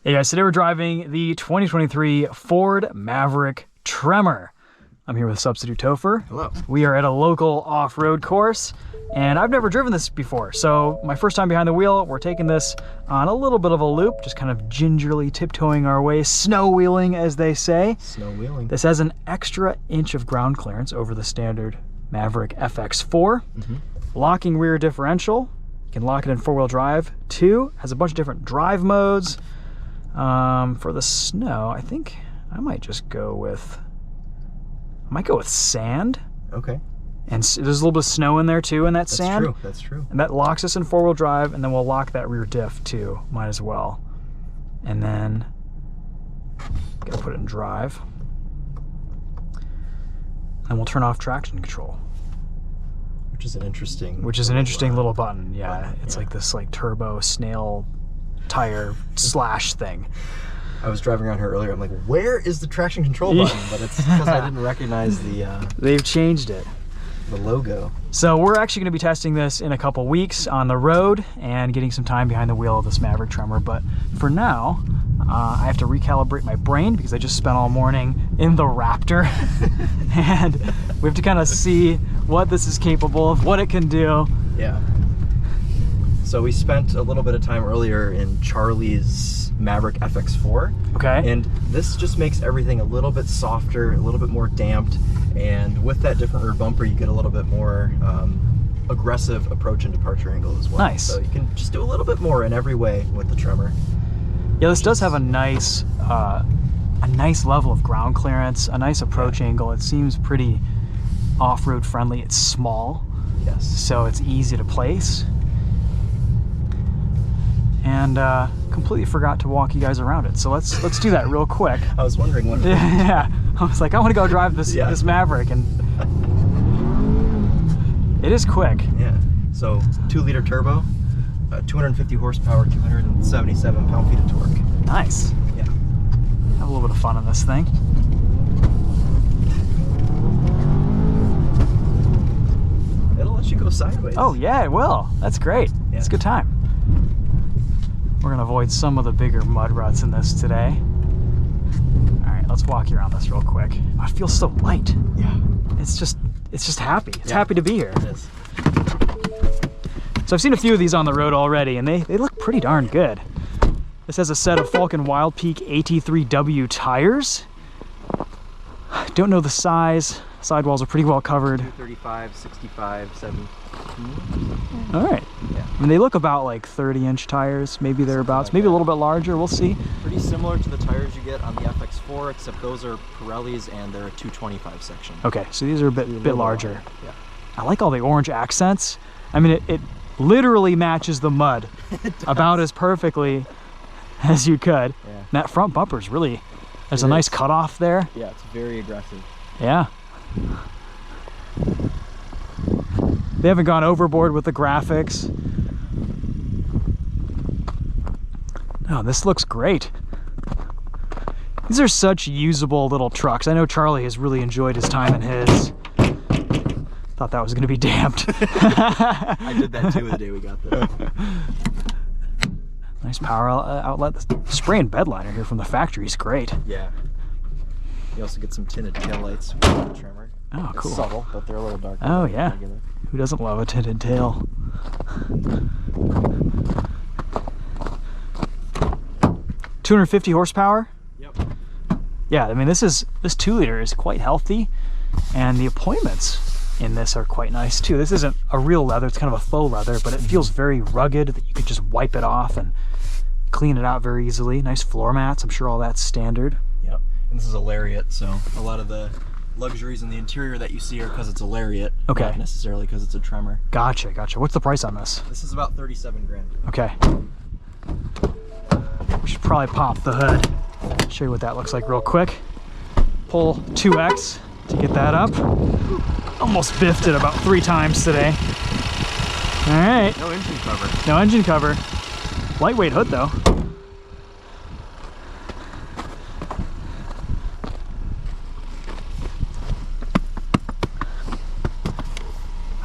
Hey guys, today we're driving the 2023 Ford Maverick Tremor. I'm here with Substitute Topher. Hello. We are at a local off-road course, and I've never driven this before, so my first time behind the wheel. We're taking this on a little bit of a loop, just kind of gingerly tiptoeing our way, snow wheeling, as they say. Snow wheeling. This has an extra inch of ground clearance over the standard Maverick FX4. Locking rear differential. You can lock it in four-wheel drive. 2 has a bunch of different drive modes. For the snow, I think I might just go with, sand. Okay. And there's a little bit of snow in there too, in that sand. That's true, that's true. And that locks us in four-wheel drive, and then we'll lock that rear diff too, might as well. And then, gotta put it in drive. And we'll turn off traction control. Which is an interesting... little button, yeah. It's like this turbo snail tire slash thing. I was driving around here earlier, I'm like, where is the traction control button? But it's because I didn't recognize the... They've changed it. The logo. So we're actually going to be testing this in a couple weeks on the road and getting some time behind the wheel of this Maverick Tremor. But for now, I have to recalibrate my brain because I just spent all morning in the Raptor. And we have to kind of see what this is capable of, what it can do. Yeah. So we spent a little bit of time earlier in Charlie's Maverick FX4. Okay. And this just makes everything a little bit softer, a little bit more damped. And with that different rear bumper, you get a little bit more aggressive approach and departure angle as well. Nice. So you can just do a little bit more in every way with the Tremor. Yeah, this does have a nice level of ground clearance, a nice approach angle. It seems pretty off-road friendly. It's small. Yes. So it's easy to place. And completely forgot to walk you guys around it. So let's do that real quick. I was wondering what. Yeah, I was like, I want to go drive this this Maverick, and it is quick. Yeah. So 2-liter turbo, 250 horsepower, 277 pound-feet of torque. Nice. Yeah. Have a little bit of fun on this thing. It'll let you go sideways. Oh yeah, it will. That's great. Yeah. It's a good time. We're gonna avoid some of the bigger mud ruts in this today. All right, let's walk you around this real quick. Oh, it feels so light. Yeah. It's just happy. It's happy to be here. It is. So I've seen a few of these on the road already, and they look pretty darn good. This has a set of Falken Wild Peak AT3W tires. Don't know the size. Sidewalls are pretty well covered. 235, 65, 70. All right. Yeah. I mean, they look about like 30-inch tires, maybe thereabouts, maybe a little bit larger. We'll see. Pretty similar to the tires you get on the FX4, except those are Pirellis and they're a 225 section. Okay, so these are a bit larger. Yeah. I like all the orange accents. I mean, it literally matches the mud about as perfectly as you could. Yeah. And that front bumper's really, there's a nice cutoff there. Yeah, it's very aggressive. Yeah. They haven't gone overboard with the graphics. No, this looks great. These are such usable little trucks. I know Charlie has really enjoyed his time in his. Thought that was going to be damped. I did that too the day we got there. Nice power outlet. The spray and bed liner here from the factory is great. Yeah. You also get some tinted taillights with the Tremor. Oh, cool. It's subtle, but they're a little darker. Oh, yeah. Regular. Who doesn't love a tinted tail? 250 horsepower? Yep. Yeah, I mean, this 2-liter is quite healthy, and the appointments in this are quite nice too. This isn't a real leather, it's kind of a faux leather, but it feels very rugged that you could just wipe it off and clean it out very easily. Nice floor mats, I'm sure all that's standard. Yep. And this is a Lariat, so a lot of the luxuries in the interior that you see are because it's a Lariat, okay, not necessarily because it's a Tremor. Gotcha. What's the price on this? This is about 37 grand. Okay. We should probably pop the hood. Show you what that looks like real quick. Pull 2X to get that up. Almost biffed it about 3 times today. All right. No engine cover. No engine cover. Lightweight hood though.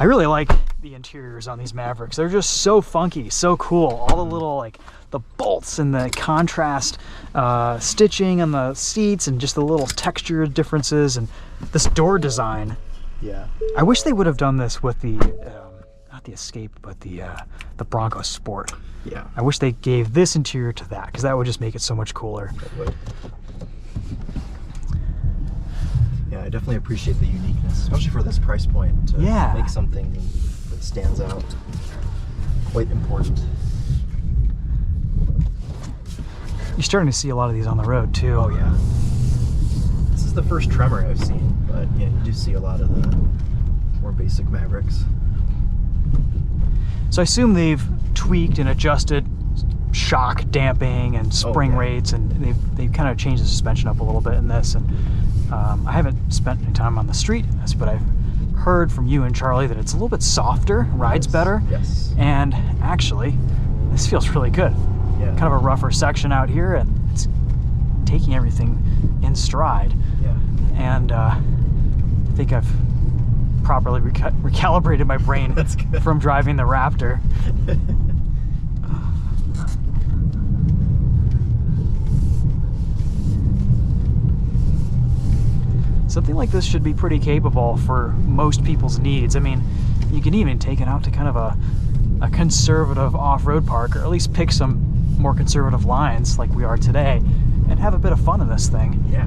I really like the interiors on these Mavericks. They're just so funky, so cool. All the little, like, the bolts and the contrast stitching on the seats and just the little texture differences and this door design. Yeah. I wish they would have done this with the, not the Escape, but the Bronco Sport. Yeah. I wish they gave this interior to that, because that would just make it so much cooler. It would. Yeah, I definitely appreciate the uniqueness, especially for this price point, to make something that stands out. Quite important. You're starting to see a lot of these on the road too. Oh yeah. This is the first Tremor I've seen, but yeah, you do see a lot of the more basic Mavericks. So I assume they've tweaked and adjusted shock damping and spring rates, and they've kind of changed the suspension up a little bit in this. And I haven't spent any time on the street in this, but I've heard from you and Charlie that it's a little bit softer, rides better. Yes. And actually, this feels really good. Yeah. Kind of a rougher section out here, and it's taking everything in stride. Yeah. And I think I've properly recalibrated my brain from driving the Raptor. Something like this should be pretty capable for most people's needs. I mean, you can even take it out to kind of a conservative off-road park, or at least pick some more conservative lines like we are today, and have a bit of fun in this thing. Yeah.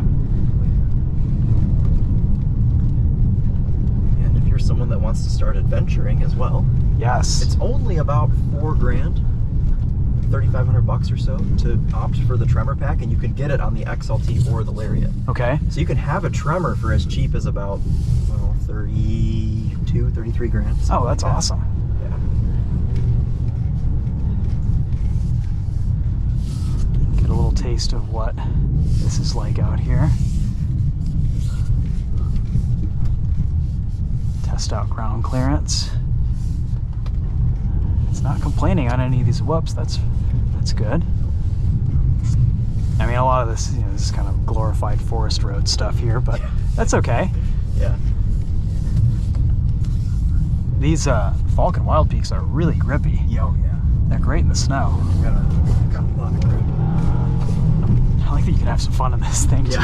And if you're someone that wants to start adventuring as well, yes, it's only about $4 grand, $3,500 or so, to opt for the Tremor pack, and you can get it on the XLT or the Lariat. Okay. So you can have a Tremor for as cheap as about, well, 32, 33 grand. Oh, that's awesome. Yeah. Get a little taste of what this is like out here. Test out ground clearance. It's not complaining on any of these whoops. That's good. I mean, a lot of this, this is kind of glorified forest road stuff here, but that's okay. Yeah. These Falcon Wild Peaks are really grippy. Oh yeah. They're great in the snow. Got a lot of grip. I like that you can have some fun in this thing too.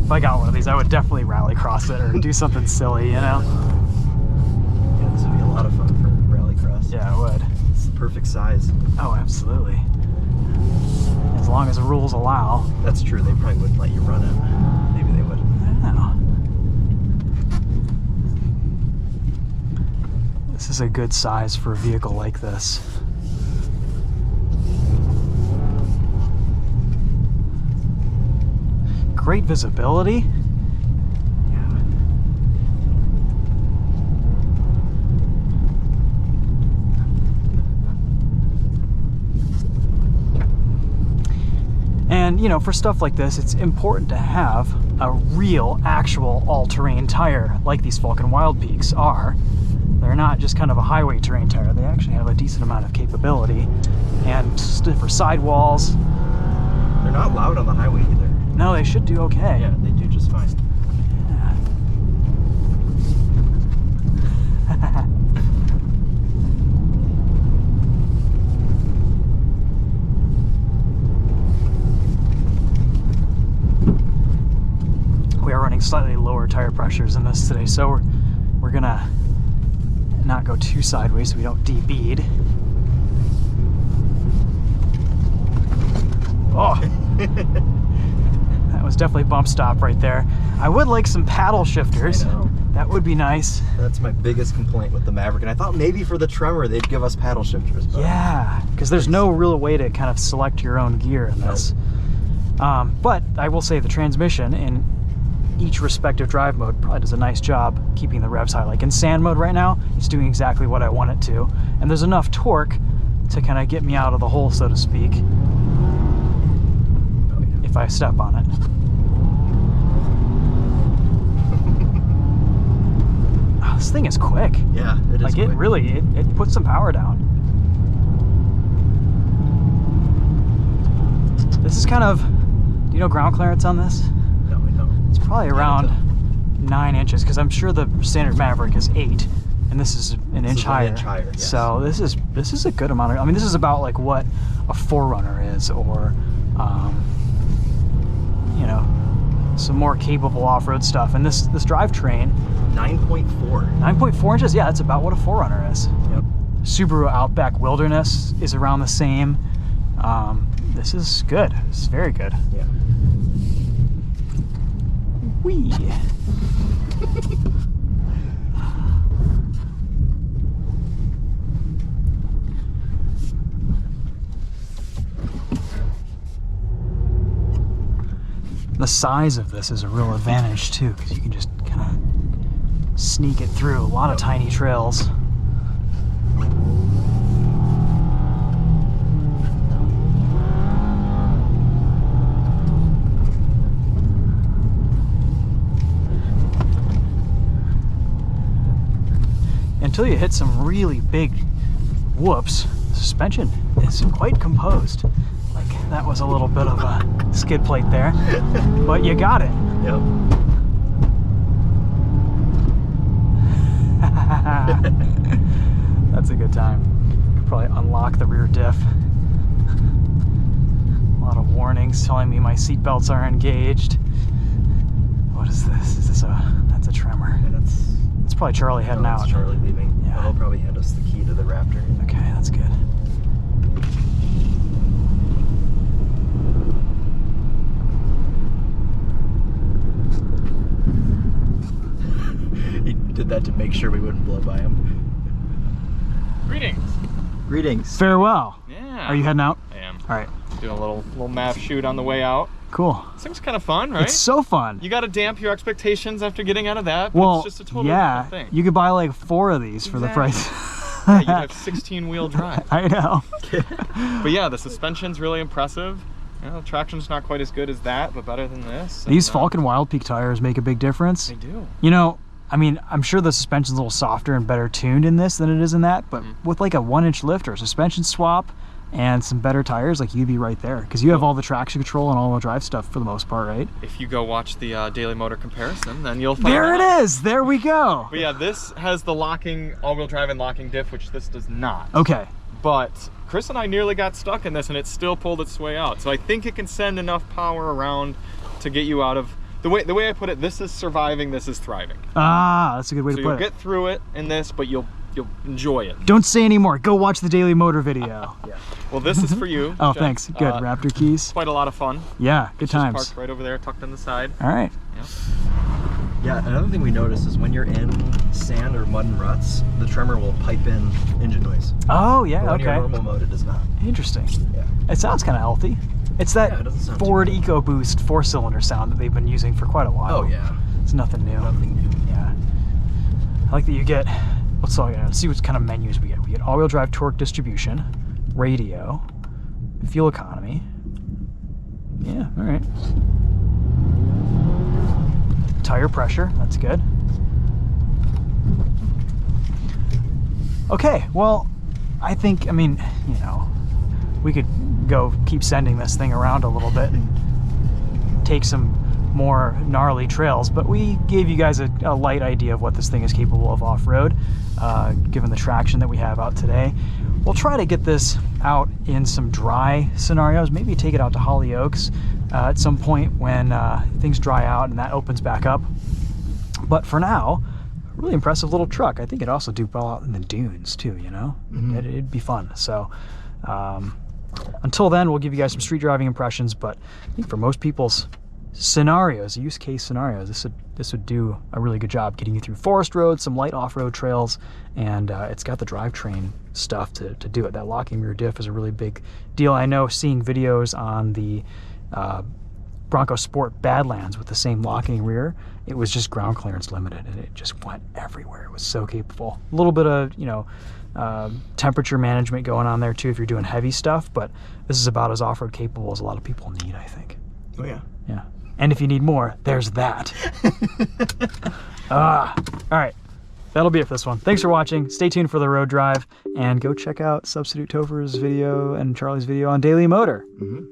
If I got one of these, I would definitely rally cross it or do something silly, Yeah, this would be a lot of fun for rallycross. Yeah, it would. It's the perfect size. Oh, absolutely. As long as the rules allow. That's true. They probably wouldn't let you run it. Maybe they would. I don't know. This is a good size for a vehicle like this. Great visibility. And for stuff like this, it's important to have a real, actual all-terrain tire like these Falcon Wild Peaks are. They're not just kind of a highway terrain tire. They actually have a decent amount of capability and for sidewalls. They're not loud on the highway either. No, they should do okay. Yeah, they do just fine. We are running slightly lower tire pressures in this today, so we're gonna not go too sideways so we don't de-bead. Oh! That was definitely bump stop right there. I would like some paddle shifters. I know. That would be nice. That's my biggest complaint with the Maverick, and I thought maybe for the Tremor they'd give us paddle shifters. But yeah, because there's no real way to kind of select your own gear in this. But I will say the transmission in each respective drive mode probably does a nice job keeping the revs high. Like in sand mode right now, it's doing exactly what I want it to. And there's enough torque to kind of get me out of the hole, so to speak, if I step on it. Oh, this thing is quick. Yeah, it is like quick. It really, it puts some power down. This is kind of, do you know ground clearance on this? No, I don't. It's probably around 9 inches, because I'm sure the standard Maverick is 8, and this is an inch higher. Yes. So this is a good amount of. I mean, this is about like what a 4Runner is, or you know, some more capable off-road stuff. And this drivetrain, 9.4. 9.4 inches. Yeah, that's about what a 4Runner is. Yep. Subaru Outback Wilderness is around the same. This is good. This is very good. Yeah. Whee. The size of this is a real advantage too, because you can just kind of sneak it through a lot of tiny trails. Until you hit some really big whoops, the suspension is quite composed. Like, that was a little bit of a skid plate there, but you got it. Yep. That's a good time. Could probably unlock the rear diff. A lot of warnings telling me my seat belts are engaged. What is this? Is this that's a Tremor. And It's probably Charlie heading out. It's Charlie leaving. Yeah. He'll probably hand us the key to the Raptor. Okay, that's good. He did that to make sure we wouldn't blow by him. Greetings. Greetings. Farewell. Yeah. Are you heading out? I am. All right. Doing a little math shoot on the way out. Cool. This thing's kind of fun, right? It's so fun. You got to damp your expectations after getting out of that. But Well, it's just a totally yeah, different thing. you could buy like 4 of these for the price. Yeah, you have 16-wheel drive. I know. But yeah, the suspension's really impressive. You know, the traction's not quite as good as that, but better than this. These And, Falcon Wild Peak tires make a big difference. They do. You know, I mean, I'm sure the suspension's a little softer and better tuned in this than it is in that, but with like a 1-inch lift or a suspension swap and some better tires, like you'd be right there, because you have all the traction control and all-wheel drive stuff for the most part, right? If you go watch the Daily Motor comparison, then you'll find There out. it is. There we go. But yeah, this has the locking all-wheel drive and locking diff, which this does not. Okay. But Chris and I nearly got stuck in this, and it still pulled its way out. So I think it can send enough power around to get you out of the way I put it. This is surviving. This is thriving. Ah, that's a good way So to you'll put it. get through it in this, but you'll enjoy it. Don't say any more. Go watch the Daily Motor video. Yeah. Well, this is for you. Oh, Jeff. thanks. Good. Raptor keys. Quite a lot of fun. Yeah, good It's just times. parked right over there, tucked on the side. All right. Yeah. Yeah, another thing we noticed is when you're in sand or mud and ruts, the Tremor will pipe in engine noise. Oh, yeah, But when you're in okay. normal mode, it does not. Interesting. Yeah. It sounds kind of healthy. It's that Yeah, it doesn't sound too Ford bad. EcoBoost 4-cylinder sound that they've been using for quite a while. Oh, yeah. It's nothing new. Nothing new. Yeah. I like that you get, let's see what kind of menus we get. We get all-wheel drive torque distribution, radio, fuel economy. Yeah, all right. Tire pressure, that's good. Okay, well, I think, I mean, you know, we could go keep sending this thing around a little bit and take some more gnarly trails, but we gave you guys a light idea of what this thing is capable of off-road, given the traction that we have out today. We'll try to get this out in some dry scenarios, maybe take it out to Hollyoaks at some point when things dry out and that opens back up. But for now, a really impressive little truck. I think it'd also do well out in the dunes too, you know? It'd be fun. So until then, we'll give you guys some street driving impressions, but I think for most people's scenarios, use case scenarios, this would do a really good job getting you through forest roads, some light off-road trails, and it's got the drivetrain stuff to do it. That locking rear diff is a really big deal. I know seeing videos on the Bronco Sport Badlands with the same locking rear, it was just ground clearance limited and it just went everywhere. It was so capable. A little bit of, you know, temperature management going on there too if you're doing heavy stuff, but this is about as off-road capable as a lot of people need, I think. Oh, yeah. Yeah. And if you need more, there's that. All right. That'll be it for this one. Thanks for watching. Stay tuned for the road drive and go check out Substitute Topher's video and Charlie's video on Daily Motor. Mm-hmm.